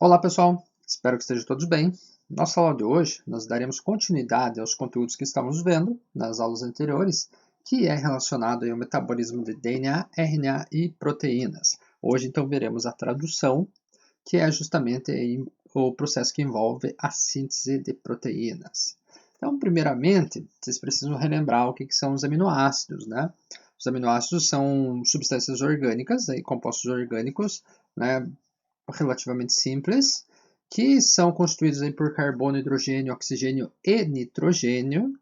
Olá pessoal, espero que estejam todos bem. Nossa aula de hoje, nós daremos continuidade aos conteúdos que estamos vendo nas aulas anteriores, que é relacionado ao metabolismo de DNA, RNA e proteínas. Hoje então veremos a tradução, que é justamente o processo que envolve a síntese de proteínas. Então, primeiramente, vocês precisam relembrar o que são os aminoácidos, né? Os aminoácidos são substâncias orgânicas, compostos orgânicos, né, relativamente simples, que são constituídos aí por carbono, hidrogênio, oxigênio e nitrogênio,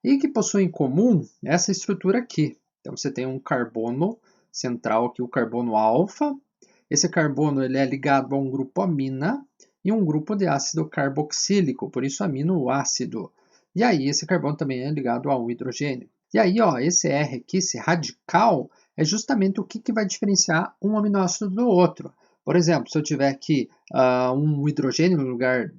e que possuem em comum essa estrutura aqui. Então você tem um carbono central aqui, o carbono alfa. Esse carbono ele é ligado a um grupo amina e um grupo de ácido carboxílico, por isso aminoácido. E aí esse carbono também é ligado a um hidrogênio. E aí, ó, esse R aqui, esse radical, é justamente o que vai diferenciar um aminoácido do outro. Por exemplo, se eu tiver aqui um hidrogênio no lugar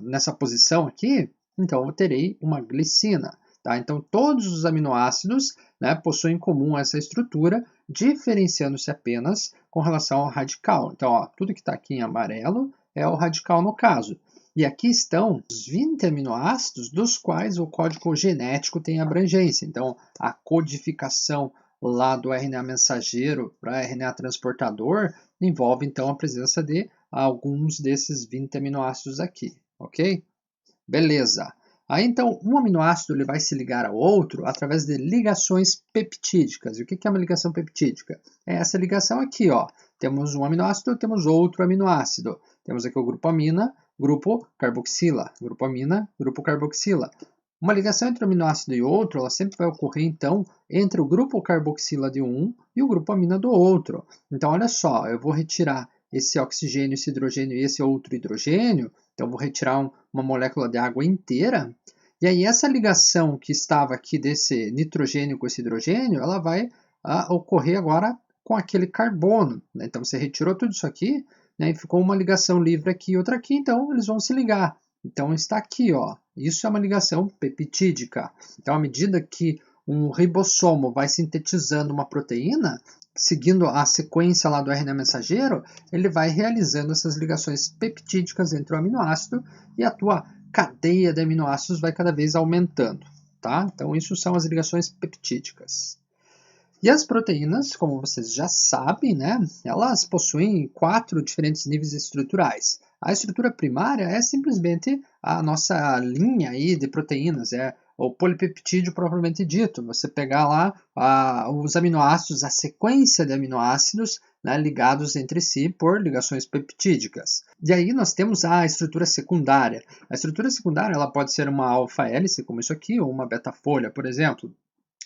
nessa posição aqui, então eu terei uma glicina. Tá? Então, todos os aminoácidos, né, possuem em comum essa estrutura, diferenciando-se apenas com relação ao radical. Então, ó, tudo que está aqui em amarelo é o radical no caso. E aqui estão os 20 aminoácidos dos quais o código genético tem abrangência. Então, a codificação lá do RNA mensageiro para RNA transportador envolve então a presença de alguns desses 20 aminoácidos aqui, ok? Beleza. Aí então um aminoácido ele vai se ligar ao outro através de ligações peptídicas. E o que é uma ligação peptídica? É essa ligação aqui, ó. Temos um aminoácido, temos outro aminoácido. Temos aqui o grupo amina, grupo carboxila, grupo amina, grupo carboxila. Uma ligação entre um aminoácido e outro, ela sempre vai ocorrer, então, entre o grupo carboxila de um e o grupo amina do outro. Então, olha só, eu vou retirar esse oxigênio, esse hidrogênio e esse outro hidrogênio, então vou retirar uma molécula de água inteira, e aí essa ligação que estava aqui desse nitrogênio com esse hidrogênio, ela vai ocorrer agora com aquele carbono. Né? Então, você retirou tudo isso aqui, né, e ficou uma ligação livre aqui e outra aqui, então eles vão se ligar. Então está aqui, ó. Isso é uma ligação peptídica. Então, à medida que um ribossomo vai sintetizando uma proteína, seguindo a sequência lá do RNA mensageiro, ele vai realizando essas ligações peptídicas entre o aminoácido e a tua cadeia de aminoácidos vai cada vez aumentando, tá? Então, isso são as ligações peptídicas. E as proteínas, como vocês já sabem, né, elas possuem 4 diferentes níveis estruturais. A estrutura primária é simplesmente a nossa linha aí de proteínas, é o polipeptídeo propriamente dito. Você pegar lá os aminoácidos, a sequência de aminoácidos, né, ligados entre si por ligações peptídicas. E aí nós temos a estrutura secundária. A estrutura secundária ela pode ser uma alfa-hélice, como isso aqui, ou uma beta-folha, por exemplo,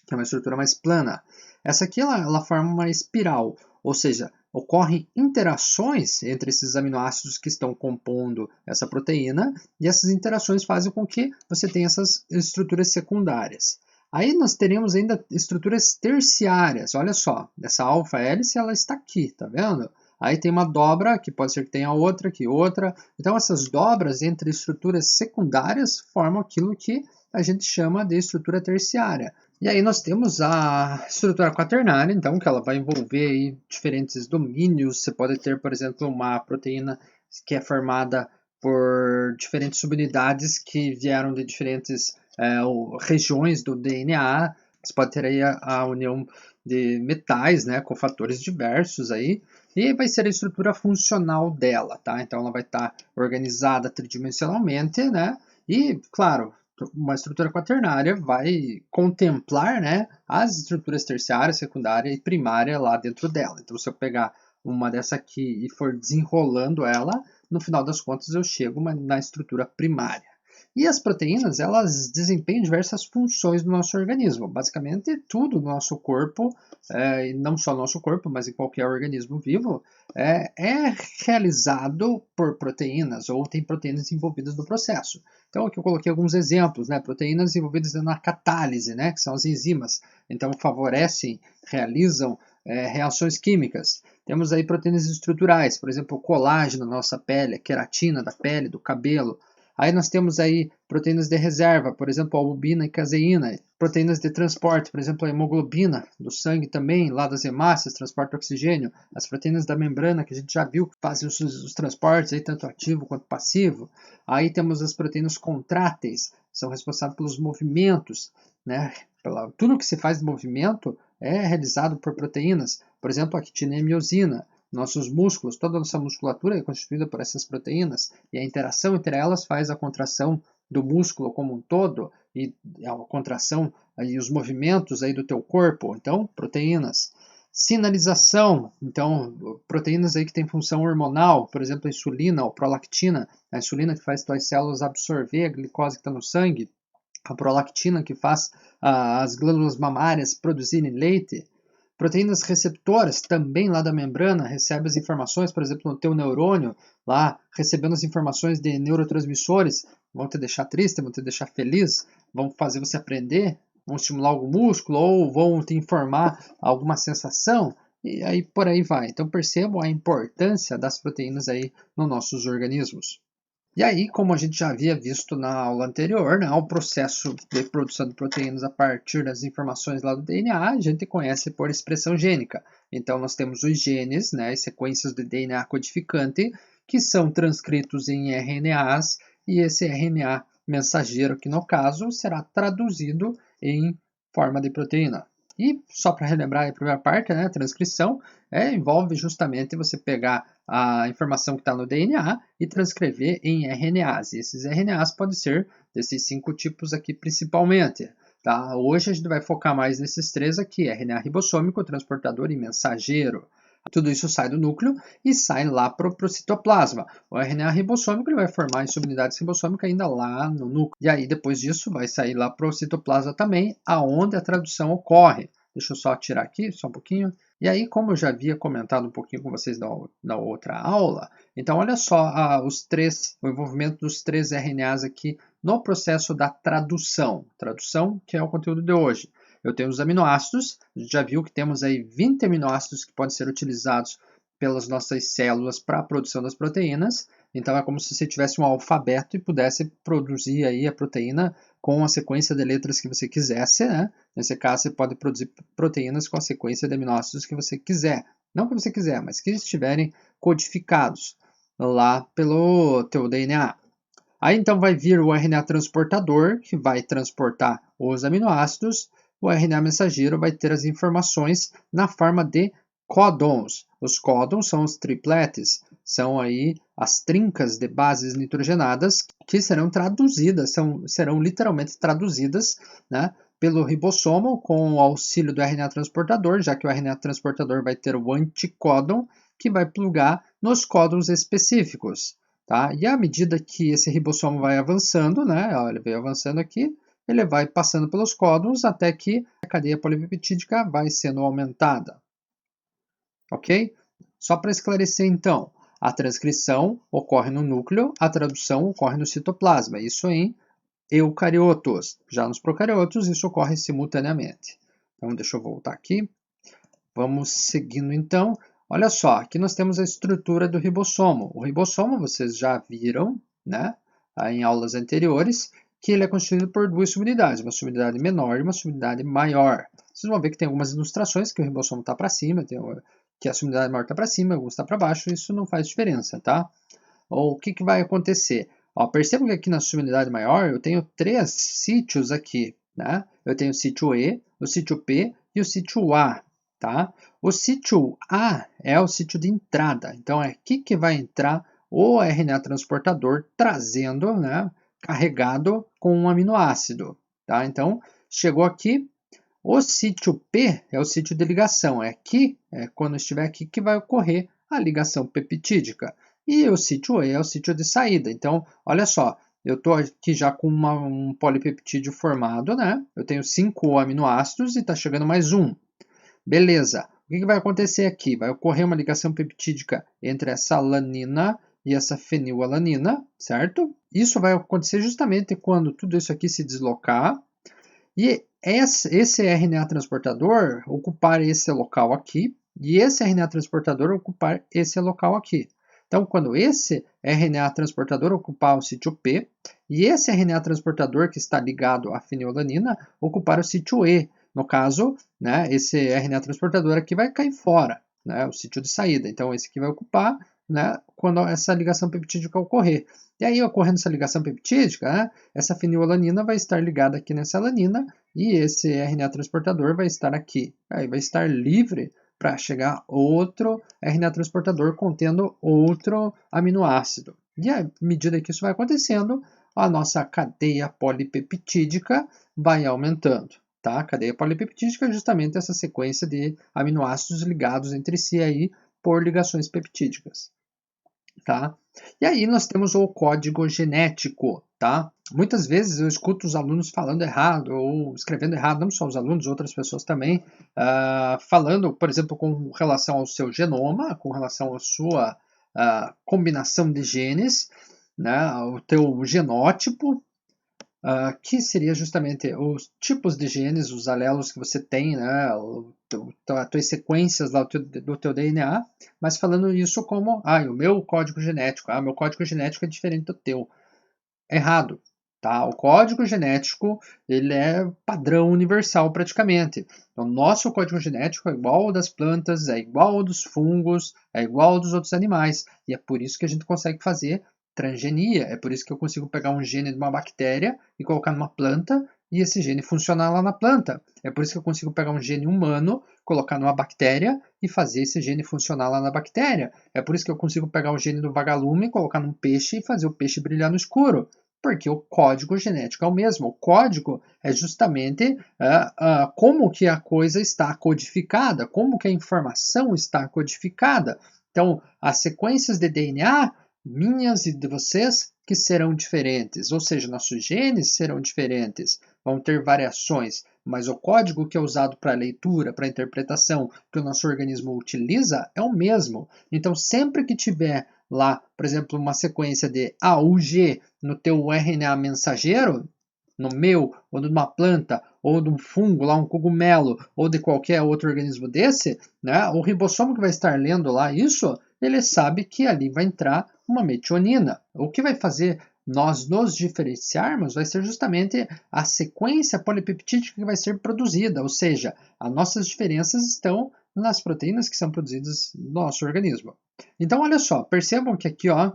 que é uma estrutura mais plana. Essa aqui ela forma uma espiral, ou seja, ocorrem interações entre esses aminoácidos que estão compondo essa proteína, e essas interações fazem com que você tenha essas estruturas secundárias. Aí nós teremos ainda estruturas terciárias. Olha só, essa alfa-hélice ela está aqui, tá vendo? Aí tem uma dobra, que pode ser que tenha outra, que outra. Então essas dobras entre estruturas secundárias formam aquilo que a gente chama de estrutura terciária. E aí nós temos a estrutura quaternária, então, que ela vai envolver aí diferentes domínios. Você pode ter, por exemplo, uma proteína que é formada por diferentes subunidades que vieram de diferentes regiões do DNA. Você pode ter aí a união de metais, né, com fatores diversos aí. E vai ser a estrutura funcional dela, tá? Então ela vai estar organizada tridimensionalmente, né? E, claro, uma estrutura quaternária vai contemplar, né, as estruturas terciária, secundária e primária lá dentro dela. Então, se eu pegar uma dessa aqui e for desenrolando ela, no final das contas eu chego na estrutura primária. E as proteínas, elas desempenham diversas funções no nosso organismo. Basicamente, tudo no nosso corpo, e não só no nosso corpo, mas em qualquer organismo vivo, é realizado por proteínas, ou tem proteínas envolvidas no processo. Então, aqui eu coloquei alguns exemplos, né? Proteínas envolvidas na catálise, né? Que são as enzimas. Então, favorecem, realizam reações químicas. Temos aí proteínas estruturais, por exemplo, o colágeno na nossa pele, a queratina da pele, do cabelo. Aí nós temos aí proteínas de reserva, por exemplo, a albumina e caseína. Proteínas de transporte, por exemplo, a hemoglobina do sangue também, lá das hemácias, transporta oxigênio. As proteínas da membrana, que a gente já viu, que fazem os transportes, aí, tanto ativo quanto passivo. Aí temos as proteínas contráteis, são responsáveis pelos movimentos, né? Tudo que se faz de movimento é realizado por proteínas. Por exemplo, a quitina e a miosina. Nossos músculos, toda a nossa musculatura é constituída por essas proteínas, e a interação entre elas faz a contração do músculo como um todo, e a contração e os movimentos aí do teu corpo. Então, proteínas. Sinalização, então, proteínas aí que têm função hormonal, por exemplo, a insulina ou prolactina, a insulina que faz tuas células absorver a glicose que está no sangue, a prolactina que faz as glândulas mamárias produzirem leite. Proteínas receptoras, também lá da membrana, recebem as informações, por exemplo, no teu neurônio, lá recebendo as informações de neurotransmissores, vão te deixar triste, vão te deixar feliz, vão fazer você aprender, vão estimular algum músculo ou vão te informar alguma sensação, e aí por aí vai. Então percebam a importância das proteínas aí nos nossos organismos. E aí, como a gente já havia visto na aula anterior, né, o processo de produção de proteínas a partir das informações lá do DNA, a gente conhece por expressão gênica. Então, nós temos os genes, né, as sequências de DNA codificante, que são transcritos em RNAs, e esse RNA mensageiro, que no caso será traduzido em forma de proteína. E só para relembrar a primeira parte, né, a transcrição, envolve justamente você pegar a informação que está no DNA e transcrever em RNAs. E esses RNAs podem ser desses 5 tipos aqui principalmente. Tá? Hoje a gente vai focar mais nesses 3 aqui, RNA ribossômico, transportador e mensageiro. Tudo isso sai do núcleo e sai lá para o citoplasma. O RNA ribossômico ele vai formar em subunidades ribossômicas ainda lá no núcleo. E aí, depois disso, vai sair lá para o citoplasma também, aonde a tradução ocorre. Deixa eu só tirar aqui, só um pouquinho. E aí, como eu já havia comentado um pouquinho com vocês na outra aula, então olha só o envolvimento dos 3 RNAs aqui no processo da tradução. Tradução, que é o conteúdo de hoje. Eu tenho os aminoácidos, a gente já viu que temos aí 20 aminoácidos que podem ser utilizados pelas nossas células para a produção das proteínas. Então é como se você tivesse um alfabeto e pudesse produzir aí a proteína com a sequência de letras que você quisesse, né? Nesse caso, você pode produzir proteínas com a sequência de aminoácidos que você quiser. Não que você quiser, mas que estiverem codificados lá pelo teu DNA. Aí então vai vir o RNA transportador, que vai transportar os aminoácidos. O RNA mensageiro vai ter as informações na forma de códons. Os códons são os tripletes, são aí as trincas de bases nitrogenadas que serão traduzidas, serão literalmente traduzidas, né, pelo ribossomo com o auxílio do RNA transportador, já que o RNA transportador vai ter o anticódon que vai plugar nos códons específicos. Tá? E à medida que esse ribossomo vai avançando, né, ele veio avançando aqui, ele vai passando pelos códons até que a cadeia polipeptídica vai sendo aumentada. Ok? Só para esclarecer então, a transcrição ocorre no núcleo, a tradução ocorre no citoplasma, isso em eucariotos. Já nos procariotos, isso ocorre simultaneamente. Então, deixa eu voltar aqui. Vamos seguindo então. Olha só, aqui nós temos a estrutura do ribossomo. O ribossomo, vocês já viram, né, em aulas anteriores, que ele é constituído por 2 subunidades, uma subunidade menor e uma subunidade maior. Vocês vão ver que tem algumas ilustrações que o ribossomo está para cima, que a subunidade maior está para cima, alguns está para baixo, isso não faz diferença, tá? O que vai acontecer? Ó, percebam que aqui na subunidade maior eu tenho 3 sítios aqui, né? Eu tenho o sítio E, o sítio P e o sítio A. Tá? O sítio A é o sítio de entrada, então é aqui que vai entrar o RNA transportador trazendo, né, carregado com um aminoácido. Tá? Então, chegou aqui, o sítio P é o sítio de ligação, é aqui, quando estiver aqui, que vai ocorrer a ligação peptídica. E o sítio E é o sítio de saída. Então, olha só, eu estou aqui já com um polipeptídeo formado, né? Eu tenho 5 aminoácidos e está chegando mais um. Beleza, o que vai acontecer aqui? Vai ocorrer uma ligação peptídica entre essa alanina e essa fenilalanina, certo? Isso vai acontecer justamente quando tudo isso aqui se deslocar e esse RNA transportador ocupar esse local aqui e esse RNA transportador ocupar esse local aqui. Então, quando esse RNA transportador ocupar o sítio P, e esse RNA transportador que está ligado à fenilalanina ocupar o sítio E, no caso, né, esse RNA transportador aqui vai cair fora, né, o sítio de saída. Então, esse aqui vai ocupar, né, quando essa ligação peptídica ocorrer. E aí, ocorrendo essa ligação peptídica, né, essa fenilalanina vai estar ligada aqui nessa alanina e esse RNA transportador vai estar aqui. Aí vai estar livre para chegar outro RNA transportador contendo outro aminoácido. E à medida que isso vai acontecendo, a nossa cadeia polipeptídica vai aumentando. Tá? A cadeia polipeptídica é justamente essa sequência de aminoácidos ligados entre si aí por ligações peptídicas. Tá? E aí nós temos o código genético. Tá? Muitas vezes eu escuto os alunos falando errado ou escrevendo errado, não só os alunos, outras pessoas também, falando, por exemplo, com relação ao seu genoma, com relação à sua combinação de genes, né, o teu genótipo, que seria justamente os tipos de genes, os alelos que você tem, né, as tuas sequências lá do teu DNA, mas falando isso como, o meu código genético, meu código genético é diferente do teu. Errado. Tá? O código genético ele é padrão universal praticamente. O nosso código genético é igual ao das plantas, é igual ao dos fungos, é igual ao dos outros animais. E é por isso que a gente consegue fazer transgenia. É por isso que eu consigo pegar um gene de uma bactéria e colocar numa planta e esse gene funcionar lá na planta. É por isso que eu consigo pegar um gene humano, colocar numa bactéria e fazer esse gene funcionar lá na bactéria. É por isso que eu consigo pegar o gene do vagalume, colocar num peixe e fazer o peixe brilhar no escuro. Porque o código genético é o mesmo. O código é justamente como que a coisa está codificada, como que a informação está codificada. Então, as sequências de DNA, minhas e de vocês, que serão diferentes. Ou seja, nossos genes serão diferentes, vão ter variações, mas o código que é usado para leitura, para interpretação, que o nosso organismo utiliza, é o mesmo. Então, sempre que tiver lá, por exemplo, uma sequência de AUG no teu RNA mensageiro, no meu, ou numa planta, ou de um fungo, lá um cogumelo, ou de qualquer outro organismo desse, né, o ribossomo que vai estar lendo lá isso, ele sabe que ali vai entrar uma metionina. O que vai fazer nós nos diferenciarmos vai ser justamente a sequência polipeptídica que vai ser produzida, ou seja, as nossas diferenças estão nas proteínas que são produzidas no nosso organismo. Então, olha só, percebam que aqui, ó,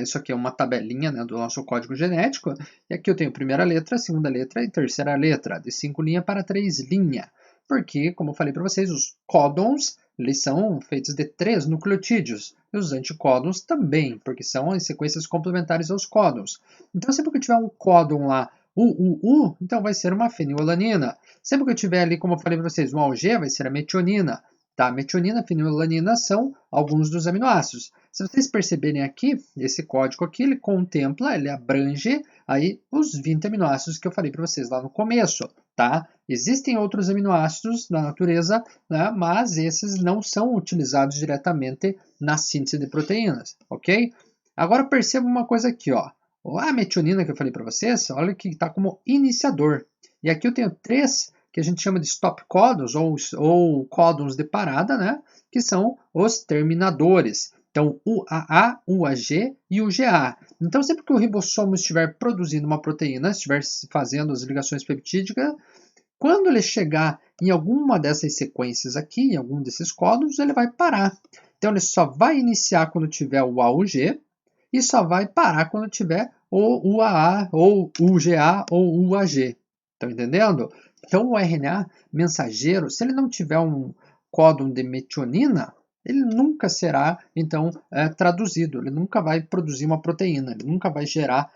isso aqui é uma tabelinha, né, do nosso código genético, e aqui eu tenho a primeira letra, a segunda letra e a terceira letra, de 5 linhas para 3 linhas. Porque, como eu falei para vocês, os códons eles são feitos de 3 nucleotídeos, e os anticódons também, porque são as sequências complementares aos códons. Então, sempre que eu tiver um códon lá, então vai ser uma fenilalanina. Sempre que eu tiver ali, como eu falei para vocês, um AUG, vai ser a metionina. Tá? Metionina e fenilalanina são alguns dos aminoácidos. Se vocês perceberem aqui, esse código aqui, ele contempla, ele abrange aí os 20 aminoácidos que eu falei para vocês lá no começo, tá? Existem outros aminoácidos na natureza, né, mas esses não são utilizados diretamente na síntese de proteínas, ok? Agora perceba uma coisa aqui, ó. A metionina que eu falei para vocês, olha que está como iniciador. E aqui eu tenho 3 que a gente chama de stop códons ou códons de parada, né? Que são os terminadores. Então, o AA, o AG e o GA. Então, sempre que o ribossomo estiver produzindo uma proteína, estiver fazendo as ligações peptídicas, quando ele chegar em alguma dessas sequências aqui, em algum desses códons, ele vai parar. Então, ele só vai iniciar quando tiver o A ou o G e só vai parar quando tiver o UAA, ou o GA ou o AG. Estão entendendo? Então, o RNA mensageiro, se ele não tiver um códon de metionina, ele nunca será, então, traduzido. Ele nunca vai produzir uma proteína, ele nunca vai gerar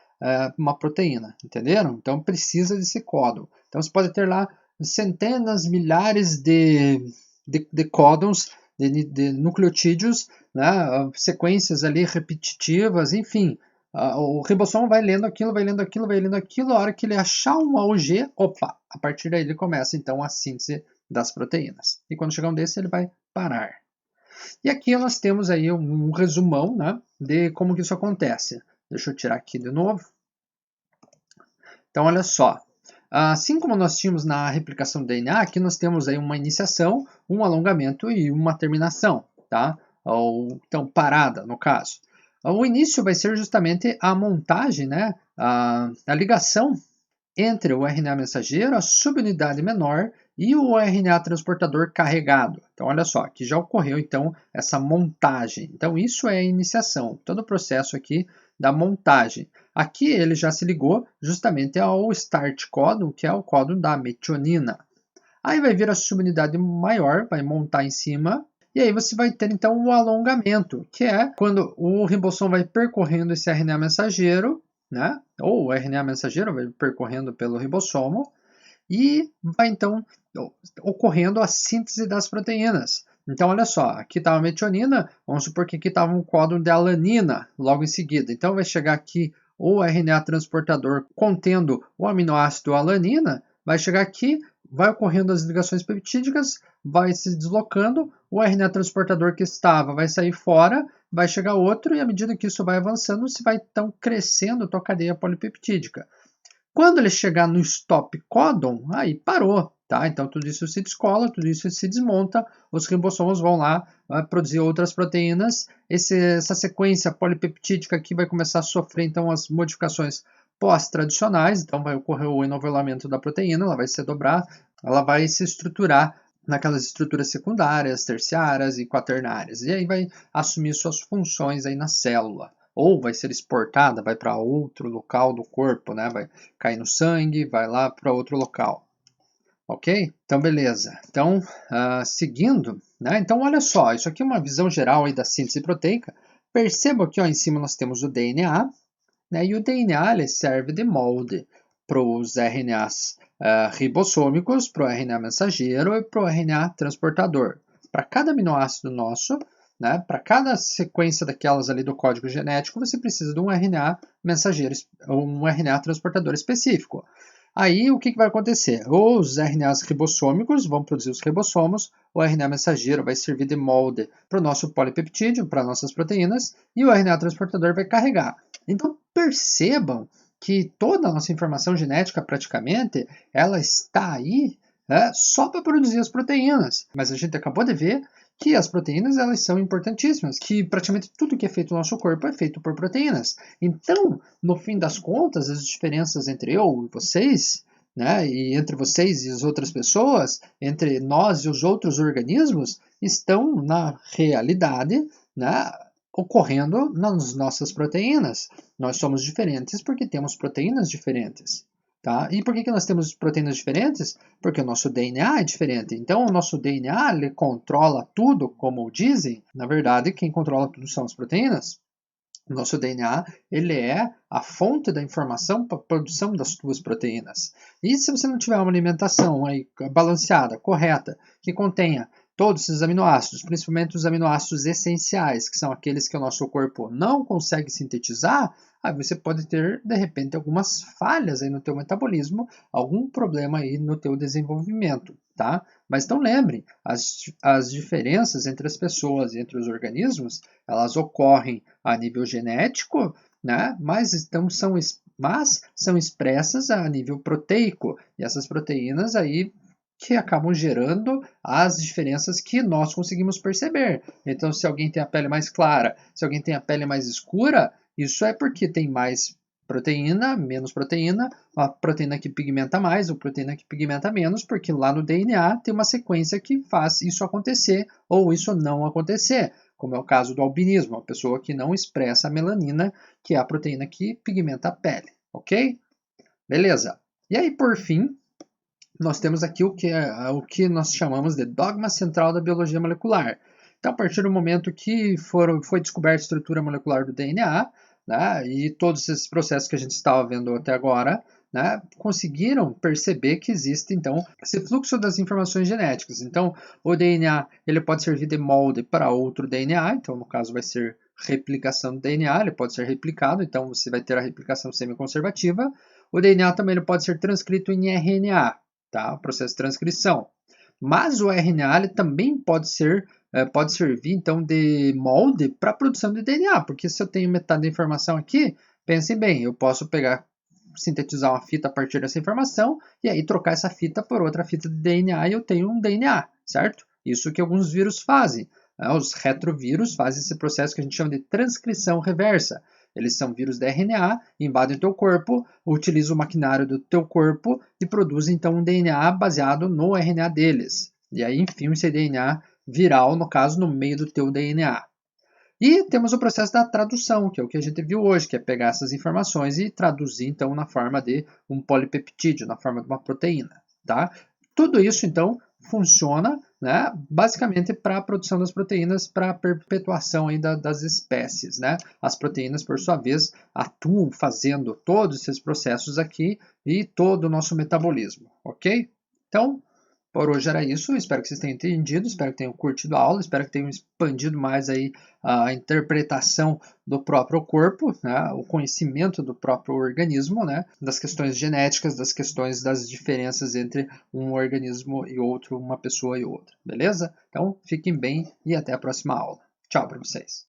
uma proteína, entenderam? Então, precisa desse códon. Então, você pode ter lá centenas, milhares de códons, de nucleotídeos, né, sequências ali repetitivas, enfim. O ribossomo vai lendo aquilo, vai lendo aquilo, vai lendo aquilo, a hora que ele achar um AUG, opa, a partir daí ele começa então a síntese das proteínas. E quando chegar um desses, ele vai parar. E aqui nós temos aí um resumão, né, de como que isso acontece. Deixa eu tirar aqui de novo. Então, olha só. Assim como nós tínhamos na replicação do DNA, aqui nós temos aí uma iniciação, um alongamento e uma terminação. Tá? ou então parada, no caso. O início vai ser justamente a montagem, né, a ligação entre o RNA mensageiro, a subunidade menor e o RNA transportador carregado. Então, olha só, aqui já ocorreu então essa montagem. Então, isso é a iniciação, todo o processo aqui da montagem. Aqui ele já se ligou justamente ao start códon, que é o códon da metionina. Aí vai vir a subunidade maior, vai montar em cima, e aí você vai ter então o alongamento, que é quando o ribossomo vai percorrendo esse RNA mensageiro, né? Ou o RNA mensageiro vai percorrendo pelo ribossomo, e vai então ocorrendo a síntese das proteínas. Então, olha só, aqui estava a metionina, vamos supor que aqui estava um códon de alanina logo em seguida. Então, vai chegar aqui o RNA transportador contendo o aminoácido alanina, vai chegar aqui, vai ocorrendo as ligações peptídicas, vai se deslocando, o RNA transportador que estava vai sair fora, vai chegar outro, e à medida que isso vai avançando, você vai então crescendo a tua cadeia polipeptídica. Quando ele chegar no stop códon, aí parou, tá? Então tudo isso se descola, tudo isso se desmonta, os ribossomos vão lá produzir outras proteínas. Essa sequência polipeptídica aqui vai começar a sofrer então as modificações pós-tradicionais, então vai ocorrer o enovelamento da proteína, ela vai se dobrar, ela vai se estruturar naquelas estruturas secundárias, terciárias e quaternárias, e aí vai assumir suas funções aí na célula. Ou vai ser exportada, vai para outro local do corpo, né? Vai cair no sangue, vai lá para outro local. Ok? Então, beleza. Então, seguindo, né? Então, olha só, isso aqui é uma visão geral aí da síntese proteica. Perceba que ó, em cima nós temos o DNA, né? E o DNA ele serve de molde para os RNAs ribossômicos, para o RNA mensageiro e para o RNA transportador. Para cada aminoácido nosso, né, para cada sequência daquelas ali do código genético, você precisa de um RNA mensageiro, um RNA transportador específico. Aí o que vai acontecer? Os RNAs ribossômicos vão produzir os ribossomos, o RNA mensageiro vai servir de molde para o nosso polipeptídeo, para nossas proteínas, e o RNA transportador vai carregar. Então percebam que toda a nossa informação genética, praticamente, ela está aí só para produzir as proteínas. Mas a gente acabou de ver que as proteínas elas são importantíssimas, que praticamente tudo que é feito no nosso corpo é feito por proteínas. Então, no fim das contas, as diferenças entre eu e vocês, né, e entre vocês e as outras pessoas, entre nós e os outros organismos, estão na realidade, né, ocorrendo nas nossas proteínas. Nós somos diferentes porque temos proteínas diferentes. Tá? E por que nós temos proteínas diferentes? Porque o nosso DNA é diferente. Então, o nosso DNA ele controla tudo, como dizem. Na verdade, quem controla tudo são as proteínas. O nosso DNA ele é a fonte da informação para a produção das suas proteínas. E se você não tiver uma alimentação aí balanceada, correta, que contenha todos esses aminoácidos, principalmente os aminoácidos essenciais, que são aqueles que o nosso corpo não consegue sintetizar, aí você pode ter, de repente, algumas falhas aí no teu metabolismo, algum problema aí no teu desenvolvimento, tá? Mas então lembrem, as diferenças entre as pessoas e entre os organismos, elas ocorrem a nível genético, né? Mas são expressas a nível proteico, e essas proteínas aí que acabam gerando as diferenças que nós conseguimos perceber. Então, se alguém tem a pele mais clara, se alguém tem a pele mais escura, isso é porque tem mais proteína, menos proteína, a proteína que pigmenta mais ou proteína que pigmenta menos, porque lá no DNA tem uma sequência que faz isso acontecer ou isso não acontecer, como é o caso do albinismo, a pessoa que não expressa a melanina, que é a proteína que pigmenta a pele, ok? Beleza. E aí, por fim, nós temos aqui o que nós chamamos de dogma central da biologia molecular. Então, a partir do momento que foi descoberta a estrutura molecular do DNA, né, e todos esses processos que a gente estava vendo até agora, né, conseguiram perceber que existe, então, esse fluxo das informações genéticas. Então, o DNA ele pode servir de molde para outro DNA, então, no caso, vai ser replicação do DNA, ele pode ser replicado, então você vai ter a replicação semiconservativa. O DNA também ele pode ser transcrito em RNA, tá? O processo de transcrição. Mas o RNA ele também pode servir então de molde para a produção de DNA, porque se eu tenho metade da informação aqui, pensem bem, eu posso sintetizar uma fita a partir dessa informação e aí trocar essa fita por outra fita de DNA e eu tenho um DNA, certo? Isso que alguns vírus fazem. Os retrovírus fazem esse processo que a gente chama de transcrição reversa. Eles são vírus de RNA, invadem o teu corpo, utilizam o maquinário do teu corpo e produzem então um DNA baseado no RNA deles. E aí enfiam esse DNA viral, no caso, no meio do teu DNA. E temos o processo da tradução, que é o que a gente viu hoje, que é pegar essas informações e traduzir então na forma de um polipeptídeo, na forma de uma proteína. Tá? Tudo isso então funciona, né, basicamente para a produção das proteínas, para a perpetuação aí das espécies. Né? As proteínas, por sua vez, atuam fazendo todos esses processos aqui e todo o nosso metabolismo, ok? Então, por hoje era isso, espero que vocês tenham entendido, espero que tenham curtido a aula, espero que tenham expandido mais aí a interpretação do próprio corpo, né, o conhecimento do próprio organismo, né, das questões genéticas, das questões das diferenças entre um organismo e outro, uma pessoa e outra, beleza? Então, fiquem bem e até a próxima aula. Tchau para vocês.